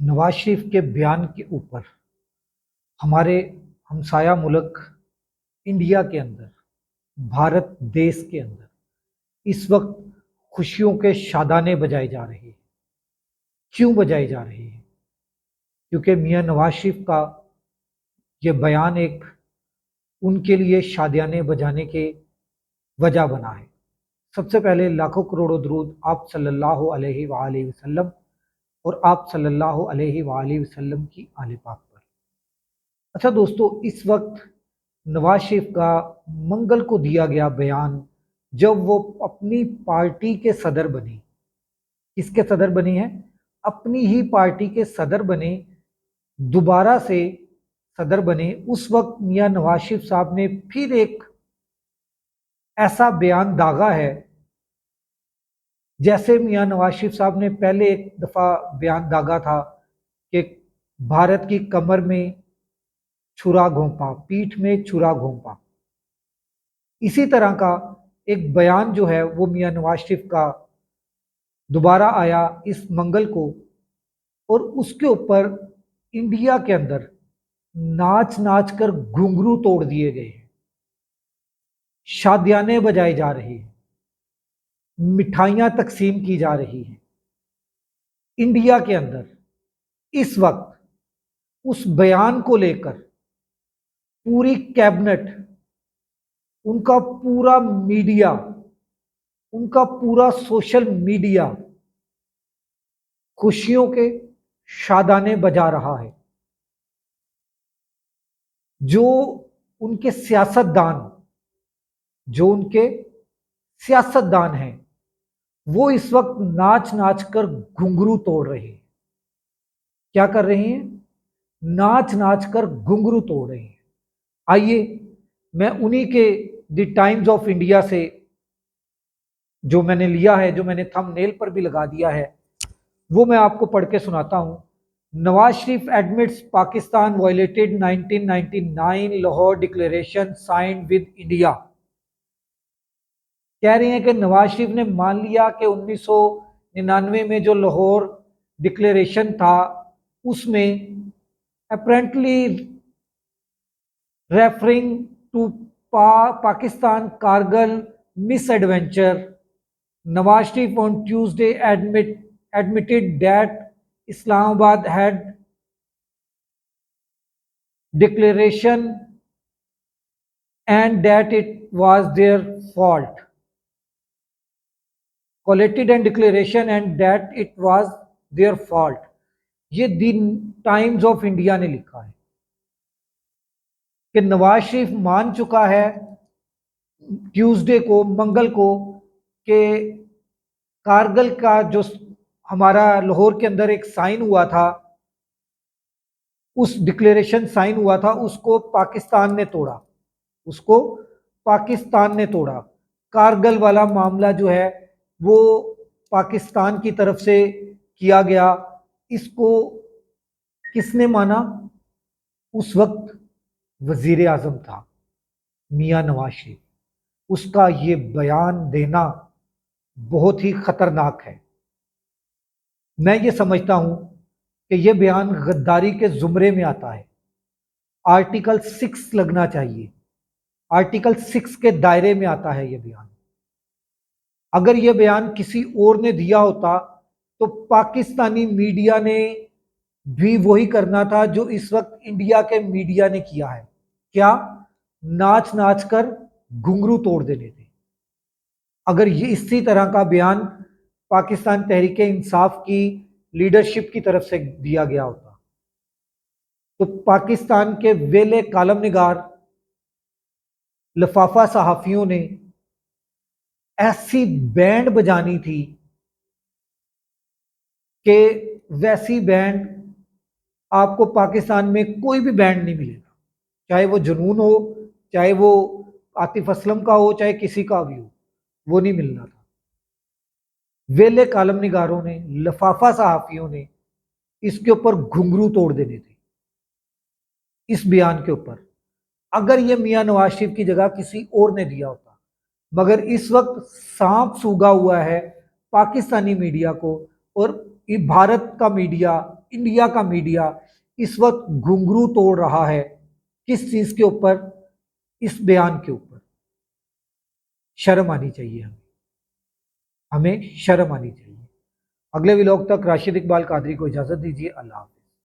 नवाज शरीफ के बयान के ऊपर हमारे हमसाया मुल्क इंडिया के अंदर, भारत देश के अंदर इस वक्त खुशियों के शादाने बजाए जा रहे हैं। क्यों बजाए जा रहे हैं? क्योंकि मियां नवाज शरीफ का ये बयान एक उनके लिए शादियाने बजाने के वजह बना है। सबसे पहले लाखों करोड़ों दरूद आप सल्लल्लाहु अलैहि वआलैहि वसल्लम और आप सल्लल्लाहु अलैहि वआलैहि वसल्लम की आले पाक पर। अच्छा दोस्तों, इस वक्त नवाज शरीफ का मंगल को दिया गया बयान, जब वो अपनी पार्टी के सदर बने, किसके सदर बने हैं? अपनी ही पार्टी के सदर बने, दोबारा से सदर बने, उस वक्त मियां नवाज शरीफ साहब ने फिर एक ऐसा बयान दागा है जैसे मियां नवाज शरीफ साहब ने पहले एक दफा बयान दागा था कि भारत की कमर में छुरा घोंपा, पीठ में छुरा घोंपा। इसी तरह का एक बयान जो है वो मियां नवाज शरीफ का दोबारा आया इस मंगल को, और उसके ऊपर इंडिया के अंदर नाच नाच कर घुंघरू तोड़ दिए गए हैं, शादियाने बजाई जा रही हैं, मिठाइयां तकसीम की जा रही हैं। इंडिया के अंदर इस वक्त उस बयान को लेकर पूरी कैबिनेट, उनका पूरा मीडिया, उनका पूरा सोशल मीडिया खुशियों के शादाने बजा रहा है। जो उनके सियासतदान जो उनके सियासतदान हैं, वो इस वक्त नाच नाच कर घुंघरू तोड़ रहे हैं। क्या कर रहे हैं? नाच नाच कर घुंघरू तोड़ रहे हैं। आइए, मैं उन्हीं के द टाइम्स ऑफ इंडिया से जो मैंने लिया है, जो मैंने थंबनेल पर भी लगा दिया है, वो मैं आपको पढ़ के सुनाता हूं। Nawaz Sharif admits Pakistan violated 1999 Lahore declaration signed with India. कह रहे हैं कि नवाज शरीफ ने मान लिया कि 1999 में जो लाहौर डिक्लेरेशन था, उसमें apparently referring to Pakistan Kargil misadventure, Nawaz Sharif on Tuesday admitted that Islamabad had declaration and that it was their fault. Collected and declaration and that it was their fault. ये दी टाइम्स ऑफ इंडिया ने लिखा है कि नवाज शरीफ मान चुका है Tuesday को, मंगल को, कि कारगिल का जो हमारा लाहौर के अंदर एक साइन हुआ था, उस डिक्लेरेशन साइन हुआ था, उसको पाकिस्तान ने तोड़ा, उसको पाकिस्तान ने तोड़ा। कारगिल वाला मामला जो है वो पाकिस्तान की तरफ से किया गया। इसको किसने माना? उस वक्त वजीर आजम था मियां नवाज शरीफ। उसका ये बयान देना बहुत ही खतरनाक है। मैं ये समझता हूं कि यह बयान गद्दारी के जुमरे में आता है। आर्टिकल 6 लगना चाहिए, आर्टिकल 6 के दायरे में आता है यह बयान। अगर यह बयान किसी और ने दिया होता तो पाकिस्तानी मीडिया ने भी वही करना था जो इस वक्त इंडिया के मीडिया ने किया है। क्या? नाच नाच कर घुंघरू तोड़ देने थे। अगर ये इसी तरह का बयान पाकिस्तान तहरीक इंसाफ की लीडरशिप की तरफ से दिया गया होता तो पाकिस्तान के वेले कालम निगार, लफाफा सहाफियों ने ऐसी बैंड बजानी थी कि वैसी बैंड आपको पाकिस्तान में कोई भी बैंड नहीं मिलेगा। चाहे वो जुनून हो, चाहे वो आतिफ असलम का हो, चाहे किसी का भी हो, वो नहीं मिलना था। वेले कालम निगारों ने, लफाफा सहाफियों ने इसके ऊपर घुंघरू तोड़ देने थे इस बयान के ऊपर। अगर ये मियां नवाज शरीफ की जगह किसी और ने दिया होता, मगर इस वक्त सांप सूगा हुआ है पाकिस्तानी मीडिया को, और भारत का मीडिया, इंडिया का मीडिया इस वक्त घुंघरू तोड़ रहा है। किस चीज के ऊपर? इस बयान के ऊपर। शर्म आनी चाहिए हमें, हमें शर्म आनी चाहिए। अगले व्लॉग तक राशिद इकबाल कादरी को इजाजत दीजिए। अल्लाह।